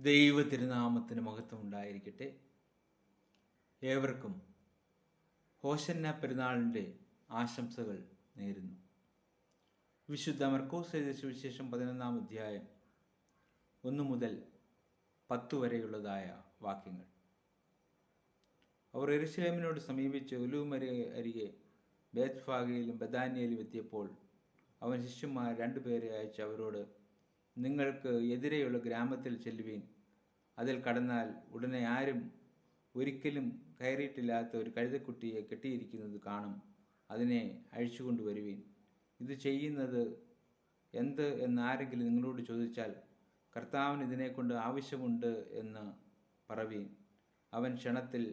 ദൈവ തിരുനാമത്തിന് മഹത്വം ഉണ്ടായിരിക്കട്ടെ. ഏവർക്കും ഹോശന്ന പെരുന്നാളിൻ്റെ ആശംസകൾ നേരുന്നു. വിശുദ്ധ മർക്കോസ് എഴുതിയ സുവിശേഷം 11-ാം അധ്യായം 1 മുതൽ 10 വരെയുള്ളതായ വാക്യങ്ങൾ. അവർ യെരുശലേമിനോട് സമീപിച്ച് ഒലിവുമല അരികെ ബേത്ത്ഫാഗയിലും ബഥാന്യയിലും എത്തിയപ്പോൾ അവൻ ശിഷ്യന്മാർ 2 പേരെ അയച്ച് അവരോട്, നിങ്ങൾക്ക് എതിരെയുള്ള ഗ്രാമത്തിൽ ചെല്ലുവീൻ. അതിൽ കടന്നാൽ ഉടനെ ആരും ഒരിക്കലും കയറിയിട്ടില്ലാത്ത ഒരു കഴുതക്കുട്ടിയെ കെട്ടിയിരിക്കുന്നത് കാണും. അതിനെ അഴിച്ചുകൊണ്ടുവരുവീൻ. ഇത് ചെയ്യുന്നത് എന്ത് എന്ന് ആരെങ്കിലും നിങ്ങളോട് ചോദിച്ചാൽ, കർത്താവിന് ഇതിനെക്കൊണ്ട് ആവശ്യമുണ്ട് എന്ന് പറവീൻ. അവൻ ക്ഷണത്തിൽ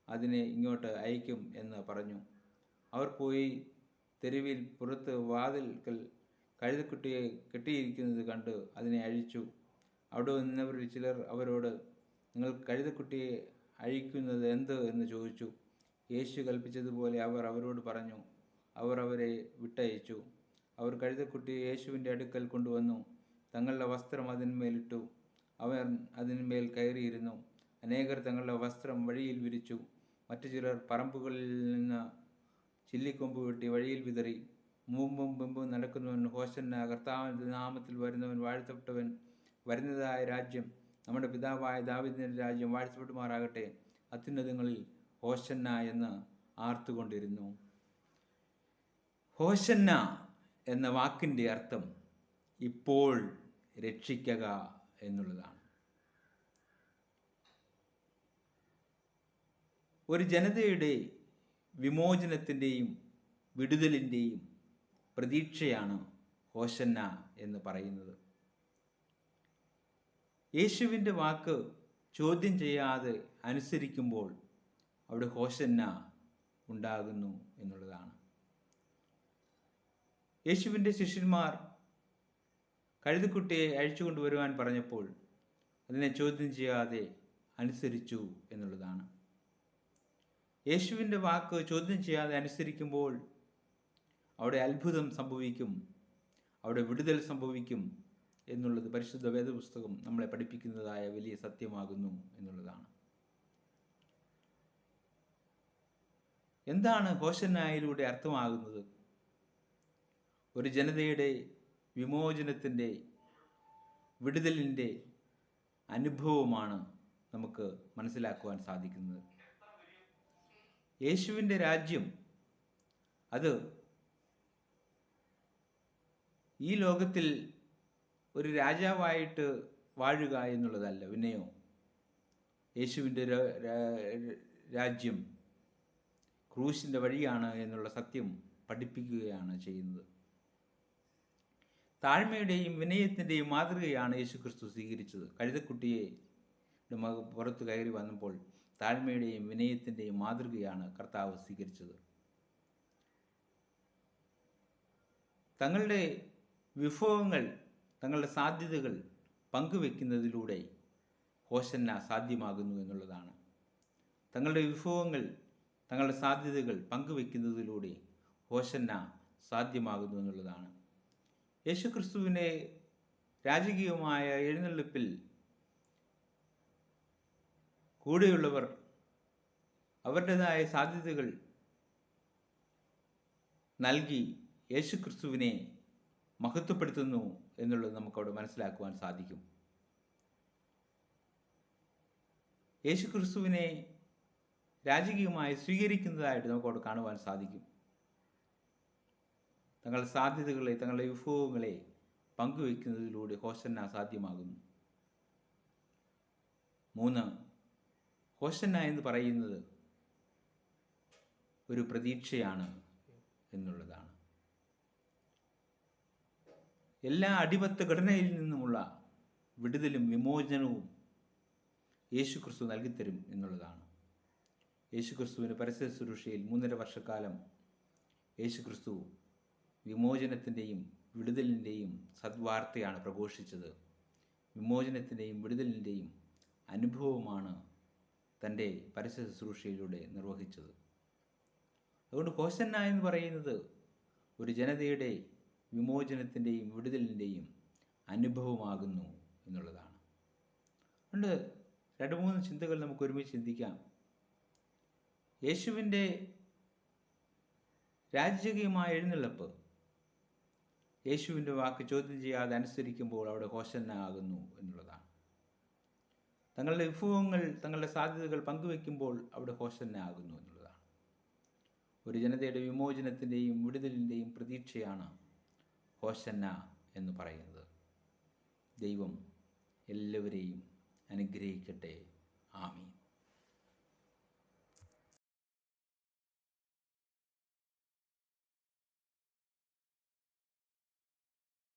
അതിനെ ഇങ്ങോട്ട് അയക്കും എന്ന് പറഞ്ഞു. അവർ പോയി തെരുവിൽ പുറത്ത് വാതിൽക്കൽ കഴുതക്കുട്ടിയെ കെട്ടിയിരിക്കുന്നത് കണ്ട് അതിനെ അഴിച്ചു. അവിടെ നിന്നവരിൽ ചിലർ അവരോട്, നിങ്ങൾ കഴുതക്കുട്ടിയെ അഴിക്കുന്നത് എന്ത് എന്ന് ചോദിച്ചു. യേശു കൽപ്പിച്ചതുപോലെ അവർ അവരോട് പറഞ്ഞു. അവർ അവരെ വിട്ടയച്ചു. അവർ കഴുതക്കുട്ടിയെ യേശുവിൻ്റെ അടുക്കൽ കൊണ്ടുവന്നു. തങ്ങളുടെ വസ്ത്രം അതിന്മേലിട്ടു. അവൻ അതിന്മേൽ കയറിയിരുന്നു. അനേകർ തങ്ങളുടെ വസ്ത്രം വഴിയിൽ വിരിച്ചു. മറ്റു ചിലർ പറമ്പുകളിൽ നിന്ന് ചില്ലിക്കൊമ്പ് വെട്ടി വഴിയിൽ വിതറി. മുമ്പും പിമ്പും നടക്കുന്നവൻ ഹോശന്ന, കർത്താവിൻ്റെ നാമത്തിൽ വരുന്നവൻ വാഴ്ത്തപ്പെട്ടവൻ, വരുന്നതായ രാജ്യം നമ്മുടെ പിതാവായ ദാവീദിൻ്റെ രാജ്യം വാഴ്ത്തപ്പെടുമാറാകട്ടെ, അത്യുന്നതങ്ങളിൽ ഹോശന്ന എന്ന് ആർത്തുകൊണ്ടിരുന്നു. ഹോശന്ന എന്ന വാക്കിൻ്റെ അർത്ഥം ഇപ്പോൾ രക്ഷിക്കുക എന്നുള്ളതാണ്. ഒരു ജനതയുടെ വിമോചനത്തിൻ്റെയും വിടുതലിൻ്റെയും പ്രതീക്ഷയാണ് ഹോശന്ന എന്ന് പറയുന്നത്. യേശുവിൻ്റെ വാക്ക് ചോദ്യം ചെയ്യാതെ അനുസരിക്കുമ്പോൾ അവിടെ ഹോശന്ന ഉണ്ടാകുന്നു എന്നുള്ളതാണ്. യേശുവിൻ്റെ ശിഷ്യന്മാർ കഴുതക്കുട്ടിയെ അഴിച്ചുകൊണ്ടുവരുവാൻ പറഞ്ഞപ്പോൾ അതിനെ ചോദ്യം ചെയ്യാതെ അനുസരിച്ചു എന്നുള്ളതാണ്. യേശുവിൻ്റെ വാക്ക് ചോദ്യം ചെയ്യാതെ അനുസരിക്കുമ്പോൾ അവിടെ അത്ഭുതം സംഭവിക്കും, അവിടെ വിടുതൽ സംഭവിക്കും എന്നുള്ളത് പരിശുദ്ധ വേദപുസ്തകം നമ്മളെ പഠിപ്പിക്കുന്നതായ വലിയ സത്യമാകുന്നു എന്നുള്ളതാണ്. എന്താണ് ഹോശന്നയിലൂടെ അർത്ഥമാകുന്നത്? ഒരു ജനതയുടെ വിമോചനത്തിൻ്റെ, വിടുതലിൻ്റെ അനുഭവമാണ് നമുക്ക് മനസ്സിലാക്കുവാൻ സാധിക്കുന്നത്. യേശുവിൻ്റെ രാജ്യം അത് ഈ ലോകത്തിൽ ഒരു രാജാവായിട്ട് വാഴുക എന്നുള്ളതല്ല, പിന്നെയോ യേശുവിൻ്റെ രാജ്യം ക്രൂശിൻ്റെ വഴിയാണ് എന്നുള്ള സത്യം പഠിപ്പിക്കുകയാണ് ചെയ്യുന്നത്. താഴ്മയുടെയും വിനയത്തിൻ്റെയും മാതൃകയാണ് യേശു ക്രിസ്തു സ്വീകരിച്ചത്. കഴുതക്കുട്ടിയെ പുറത്ത് കയറി വന്നപ്പോൾ താഴ്മയുടെയും വിനയത്തിൻ്റെയും മാതൃകയാണ് കർത്താവ് സ്വീകരിച്ചത്. തങ്ങളുടെ വിഭവങ്ങൾ, തങ്ങളുടെ സാധ്യതകൾ പങ്കുവെക്കുന്നതിലൂടെ ഹോശന്ന സാധ്യമാകുന്നു എന്നുള്ളതാണ്. തങ്ങളുടെ വിഭവങ്ങൾ, തങ്ങളുടെ സാധ്യതകൾ പങ്കുവെക്കുന്നതിലൂടെ ഹോശന്ന സാധ്യമാകുന്നു എന്നുള്ളതാണ്. യേശു ക്രിസ്തുവിൻ്റെ രാജകീയമായ എഴുന്നള്ളിപ്പിൽ കൂടെയുള്ളവർ അവരുടേതായ സാധ്യതകൾ നൽകി യേശു ക്രിസ്തുവിനെ മഹത്വപ്പെടുത്തുന്നു എന്നുള്ളത് നമുക്കവിടെ മനസ്സിലാക്കുവാൻ സാധിക്കും. യേശു ക്രിസ്തുവിനെ രാജകീയമായി സ്വീകരിക്കുന്നതായിട്ട് നമുക്കവിടെ കാണുവാൻ സാധിക്കും. തങ്ങളുടെ സാധ്യതകളെ, തങ്ങളുടെ വിഭവങ്ങളെ പങ്കുവയ്ക്കുന്നതിലൂടെ ഹോശന്ന സാധ്യമാകുന്നു. 3, ഹോശന്ന എന്ന് പറയുന്നത് ഒരു പ്രതീക്ഷയാണ് എന്നുള്ളതാണ്. എല്ലാ അടിമത്ത ഘടനയിൽ നിന്നുമുള്ള വിടുതലും വിമോചനവും യേശു ക്രിസ്തു നൽകിത്തരും എന്നുള്ളതാണ്. യേശു ക്രിസ്തുവിൻ്റെ പരസ്യ ശുശ്രൂഷയിൽ 3.5 വർഷക്കാലം യേശു ക്രിസ്തു വിമോചനത്തിൻ്റെയും വിടുതലിൻ്റെയും സദ്വാർത്തയാണ് പ്രഘോഷിച്ചത്. വിമോചനത്തിൻ്റെയും വിടുതലിൻ്റെയും അനുഭവമാണ് തൻ്റെ പരസ്യ ശുശ്രൂഷയിലൂടെ നിർവഹിച്ചത്. അതുകൊണ്ട് ഹോശന്ന എന്ന് പറയുന്നത് ഒരു ജനതയുടെ വിമോചനത്തിൻ്റെയും വിടുതലിൻ്റെയും അനുഭവമാകുന്നു എന്നുള്ളതാണ്. അതുകൊണ്ട് 2-3 ചിന്തകൾ നമുക്ക് ഒരുമിച്ച് ചിന്തിക്കാം. യേശുവിൻ്റെ രാജകീയമായ എഴുന്നള്ളിപ്പ് യേശുവിൻ്റെ വാക്ക് ചോദ്യം ചെയ്യാതെ അനുസരിക്കുമ്പോൾ അവിടെ ഹോശന്ന ആകുന്നു എന്നുള്ളതാണ്. തങ്ങളുടെ വിഭവങ്ങൾ, തങ്ങളുടെ സാധ്യതകൾ പങ്കുവെക്കുമ്പോൾ അവിടെ ഹോശന്ന ആകുന്നു എന്നുള്ളതാണ്. ഒരു ജനതയുടെ വിമോചനത്തിൻ്റെയും വിടുതലിൻ്റെയും പ്രതീക്ഷയാണ് ഹോശന്ന എന്ന് പറയുന്നത്. ദൈവം എല്ലാവരെയും അനുഗ്രഹിക്കട്ടെ. ആമീൻ.